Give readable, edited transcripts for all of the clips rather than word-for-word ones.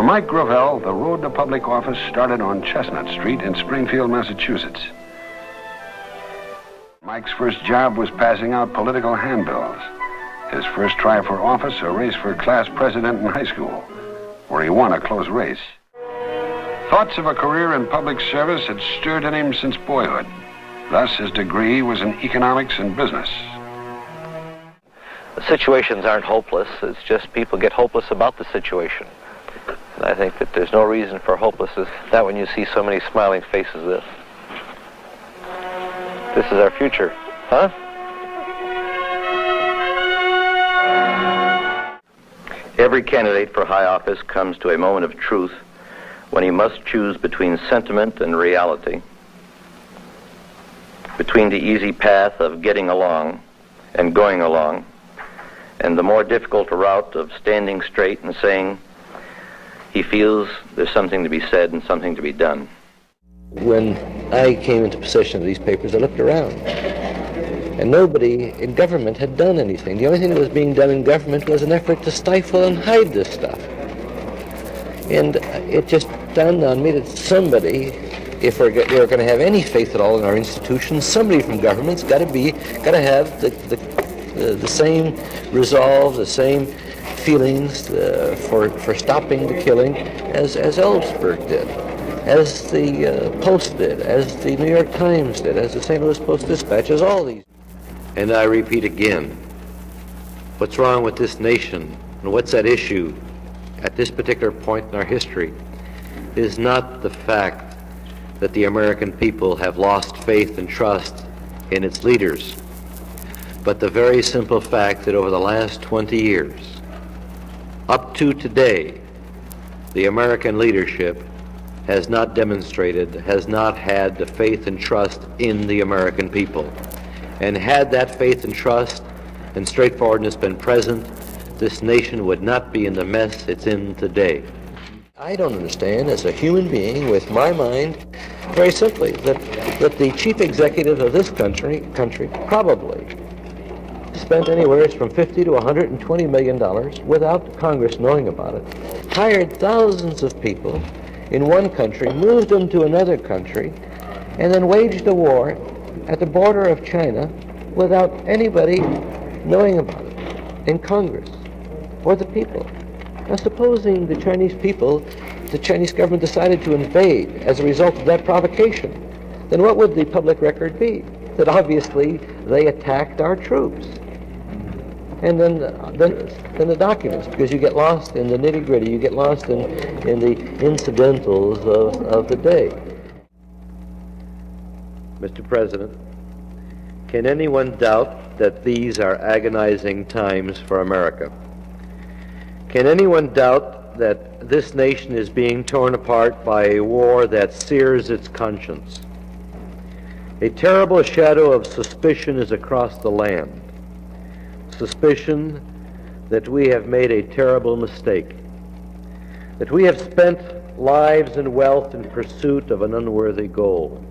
Mike Gravel, the road to public office started on Chestnut Street in Springfield, Massachusetts. Mike's first job was passing out political handbills. His first try for office, a race for class president in high school, where he won a close race. Thoughts of a career in public service had stirred in him since boyhood. Thus, his degree was in economics and business. The situations aren't hopeless. It's just people get hopeless about the situation. And I think that there's no reason for hopelessness. That when you see so many smiling faces, this is our future, huh? Every candidate for high office comes to a moment of truth when he must choose between sentiment and reality, between the easy path of getting along and going along, and the more difficult route of standing straight and saying he feels there's something to be said and something to be done. When I came into possession of these papers, I looked around, and nobody in government had done anything. The only thing that was being done in government was an effort to stifle and hide this stuff. And it just dawned on me that somebody, if we're going to have any faith at all in our institutions, somebody from government's got to have the same resolve, the same feelings for stopping the killing as Ellsberg did, as the Post did, as the New York Times did, as the St. Louis Post-Dispatch, as all these. And I repeat again, what's wrong with this nation and what's at issue at this particular point in our history is not the fact that the American people have lost faith and trust in its leaders, but the very simple fact that over the last 20 years, up to today, the American leadership has not demonstrated, has not had the faith and trust in the American people. And had that faith and trust and straightforwardness been present, this nation would not be in the mess it's in today. I don't understand, as a human being with my mind, very simply, that the chief executive of this country probably spent anywhere from $50 to $120 million without Congress knowing about it, hired thousands of people in one country, moved them to another country, and then waged a war at the border of China without anybody knowing about it in Congress or the people. Now, supposing the Chinese people, the Chinese government decided to invade as a result of that provocation, then what would the public record be? That obviously they attacked our troops. And then the documents, because you get lost in the nitty-gritty, you get lost in the incidentals of the day. Mr. President, can anyone doubt that these are agonizing times for America? Can anyone doubt that this nation is being torn apart by a war that sears its conscience? A terrible shadow of suspicion is across the land. Suspicion that we have made a terrible mistake, that we have spent lives and wealth in pursuit of an unworthy goal.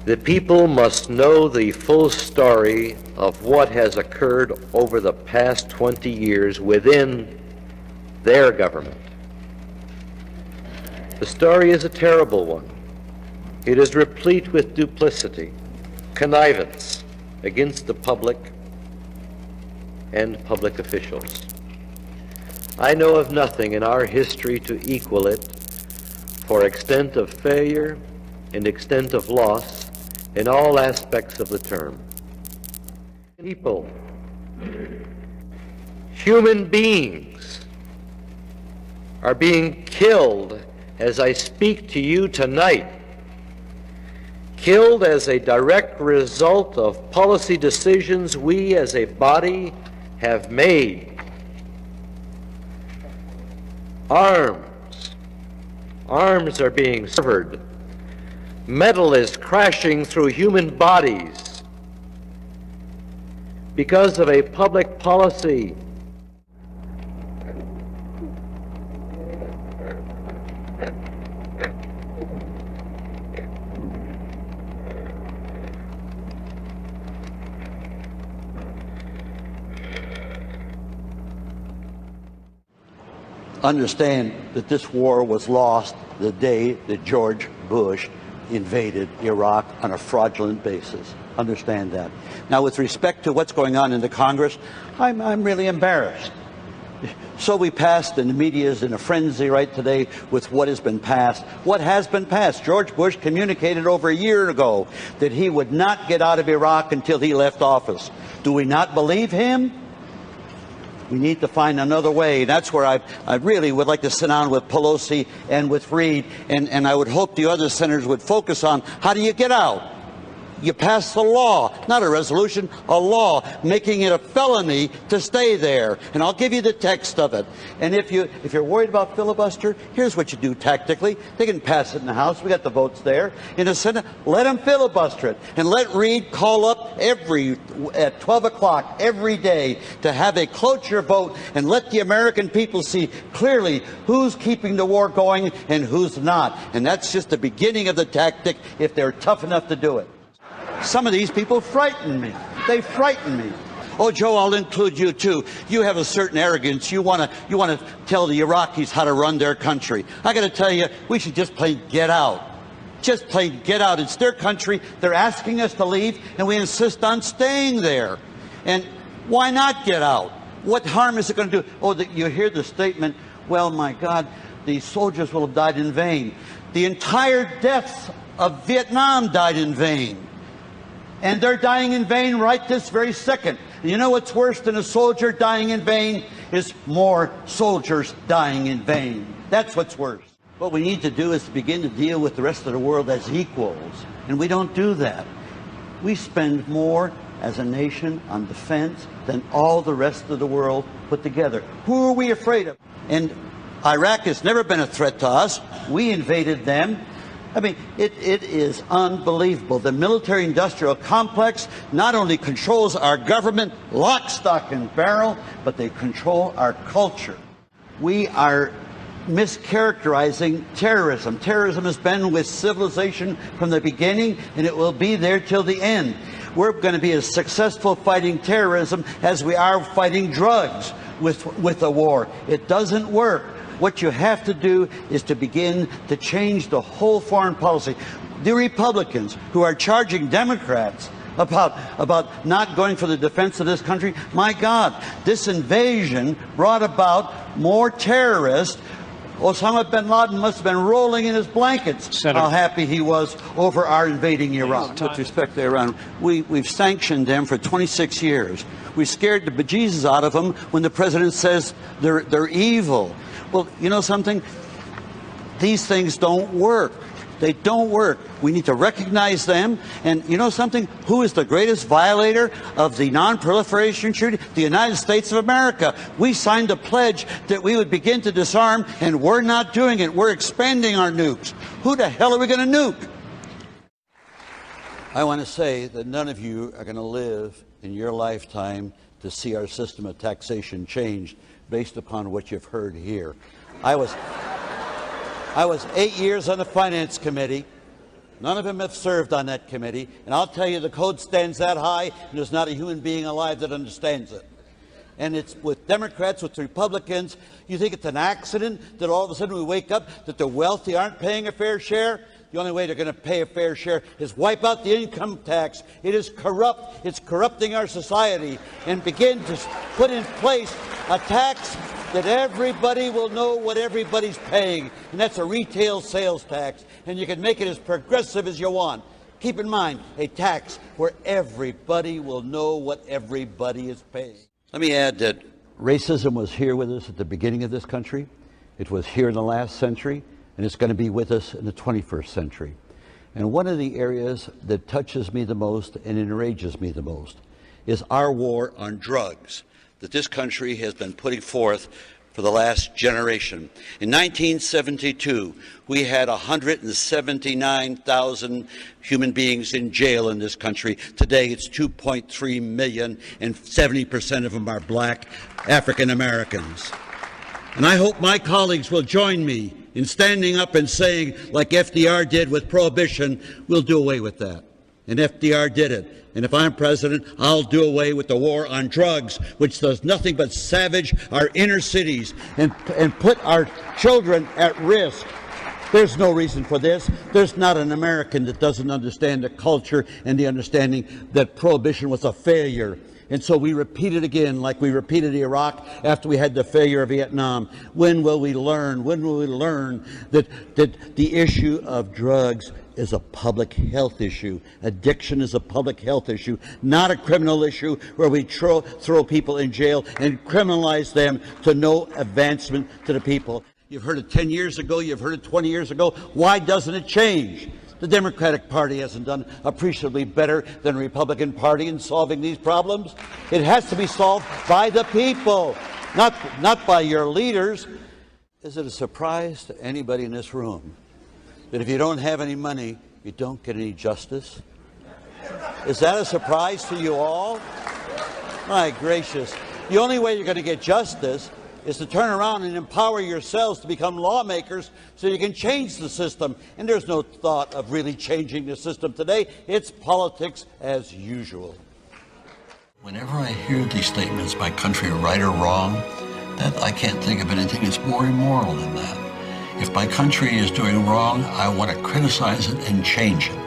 The people must know the full story of what has occurred over the past 20 years within their government. The story is a terrible one. It is replete with duplicity, connivance against the public and public officials. I know of nothing in our history to equal it for extent of failure and extent of loss in all aspects of the term. People, human beings, are being killed as I speak to you tonight, killed as a direct result of policy decisions we as a body have made. Arms are being severed. Metal is crashing through human bodies because of a public policy. understand that this war was lost the day that George Bush invaded Iraq on a fraudulent basis. Understand that. Now, with respect to what's going on in the Congress, I'm really embarrassed. So we passed, and the media is in a frenzy right today with what has been passed. What has been passed? George Bush communicated over a year ago that he would not get out of Iraq until he left office. Do we not believe him? We need to find another way. That's where I really would like to sit down with Pelosi and with Reid, and I would hope the other senators would focus on how do you get out? You pass a law, not a resolution, a law, making it a felony to stay there. And I'll give you the text of it. And if you're worried about filibuster, here's what you do tactically. They can pass it in the House. We got the votes there. In the Senate, let them filibuster it. And let Reid call up at 12 o'clock every day to have a cloture vote and let the American people see clearly who's keeping the war going and who's not. And that's just the beginning of the tactic if they're tough enough to do it. Some of these people frighten me. They frighten me. Oh, Joe, I'll include you too. You have a certain arrogance. You want to tell the Iraqis how to run their country. I got to tell you, we should just plain get out. Just plain get out. It's their country. They're asking us to leave, and we insist on staying there. And why not get out? What harm is it going to do? Oh, you hear the statement, well, my God, the soldiers will have died in vain. The entire deaths of Vietnam died in vain. And they're dying in vain right this very second. You know what's worse than a soldier dying in vain is more soldiers dying in vain. That's what's worse. What we need to do is to begin to deal with the rest of the world as equals. And we don't do that. We spend more as a nation on defense than all the rest of the world put together. Who are we afraid of? And Iraq has never been a threat to us. We invaded them. I mean, it is unbelievable. The military-industrial complex not only controls our government, lock, stock, and barrel, but they control our culture. We are mischaracterizing terrorism. Terrorism has been with civilization from the beginning, and it will be there till the end. We're going to be as successful fighting terrorism as we are fighting drugs with a war. It doesn't work. What you have to do is to begin to change the whole foreign policy. The Republicans who are charging Democrats about not going for the defense of this country, my God, this invasion brought about more terrorists. Osama bin Laden must have been rolling in his blankets, Senator, how happy he was over our invading Iraq. With respect to Iran, we've sanctioned them for 26 years. We scared the bejesus out of them when the president says they're evil. Well, you know something? These things don't work. They don't work. We need to recognize them. And you know something? Who is the greatest violator of the Non-Proliferation Treaty? The United States of America. We signed a pledge that we would begin to disarm, and we're not doing it. We're expanding our nukes. Who the hell are we going to nuke? I want to say that none of you are going to live in your lifetime to see our system of taxation changed based upon what you've heard here. I was 8 years on the Finance Committee. None of them have served on that committee. And I'll tell you, the code stands that high, and there's not a human being alive that understands it. And it's with Democrats, with Republicans. You think it's an accident that all of a sudden we wake up that the wealthy aren't paying a fair share? The only way they're going to pay a fair share is wipe out the income tax. It is corrupt. It's corrupting our society. And begin to put in place a tax that everybody will know what everybody's paying. And that's a retail sales tax. And you can make it as progressive as you want. Keep in mind, a tax where everybody will know what everybody is paying. Let me add that racism was here with us at the beginning of this country. It was here in the last century. And it's going to be with us in the 21st century. And one of the areas that touches me the most and enrages me the most is our war on drugs that this country has been putting forth for the last generation. In 1972, we had 179,000 human beings in jail in this country. Today, it's 2.3 million, and 70% of them are black African Americans. And I hope my colleagues will join me in standing up and saying, like FDR did with Prohibition, we'll do away with that. and FDR did it. And if I'm president, I'll do away with the war on drugs, which does nothing but savage our inner cities and put our children at risk. There's no reason for this. There's not an American that doesn't understand the culture and the understanding that prohibition was a failure. And so we repeat it again, like we repeated Iraq after we had the failure of Vietnam. When will we learn? When will we learn that the issue of drugs is a public health issue? Addiction is a public health issue, not a criminal issue where we throw people in jail and criminalize them to no advancement to the people. You've heard it 10 years ago, you've heard it 20 years ago. Why doesn't it change? The Democratic Party hasn't done appreciably better than the Republican Party in solving these problems. It has to be solved by the people, not by your leaders. Is it a surprise to anybody in this room that if you don't have any money, you don't get any justice? Is that a surprise to you all? My gracious. The only way you're going to get justice is to turn around and empower yourselves to become lawmakers so you can change the system. And there's no thought of really changing the system today. It's politics as usual. Whenever I hear these statements, my country right or wrong, that I can't think of anything that's more immoral than that. If my country is doing wrong, I want to criticize it and change it.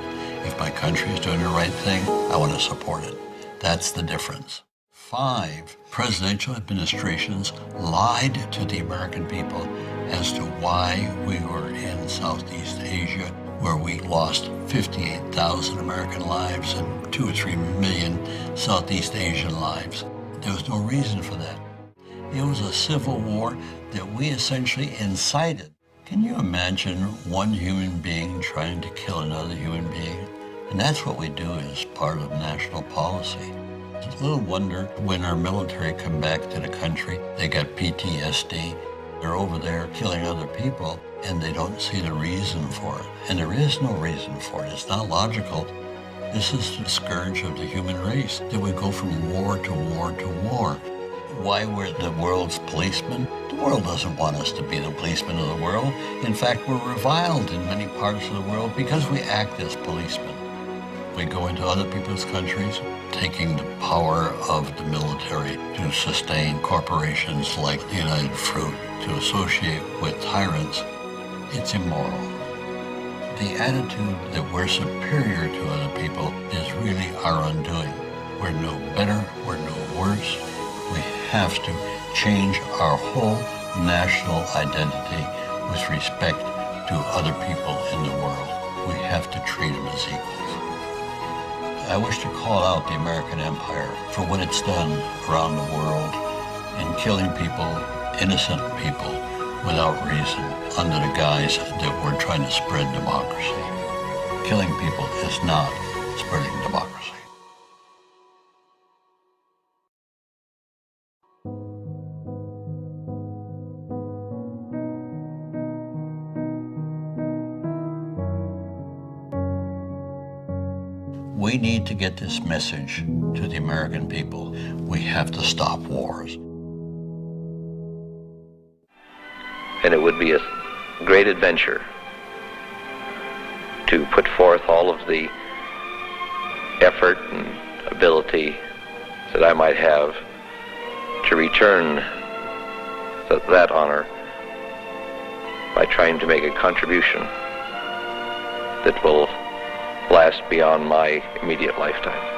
If my country is doing the right thing, I want to support it. That's the difference. 5 presidential administrations lied to the American people as to why we were in Southeast Asia, where we lost 58,000 American lives and 2 or 3 million Southeast Asian lives. There was no reason for that. It was a civil war that we essentially incited. Can you imagine one human being trying to kill another human being? And that's what we do as part of national policy. It's a little wonder when our military come back to the country, they got PTSD. They're over there killing other people, and they don't see the reason for it. And there is no reason for it. It's not logical. This is the scourge of the human race, that we go from war to war to war. Why we're the world's policemen? The world doesn't want us to be the policemen of the world. In fact, we're reviled in many parts of the world because we act as policemen. We go into other people's countries, taking the power of the military to sustain corporations like the United Fruit, to associate with tyrants. It's immoral. The attitude that we're superior to other people is really our undoing. We're no better, we're no worse. We have to change our whole national identity with respect to other people in the world. We have to treat them as equals. I wish to call out the American empire for what it's done around the world in killing people, innocent people, without reason, under the guise that we're trying to spread democracy. Killing people is not spreading democracy. We need to get this message to the American people. We have to stop wars. And it would be a great adventure to put forth all of the effort and ability that I might have to return that honor by trying to make a contribution that will last beyond my immediate lifetime.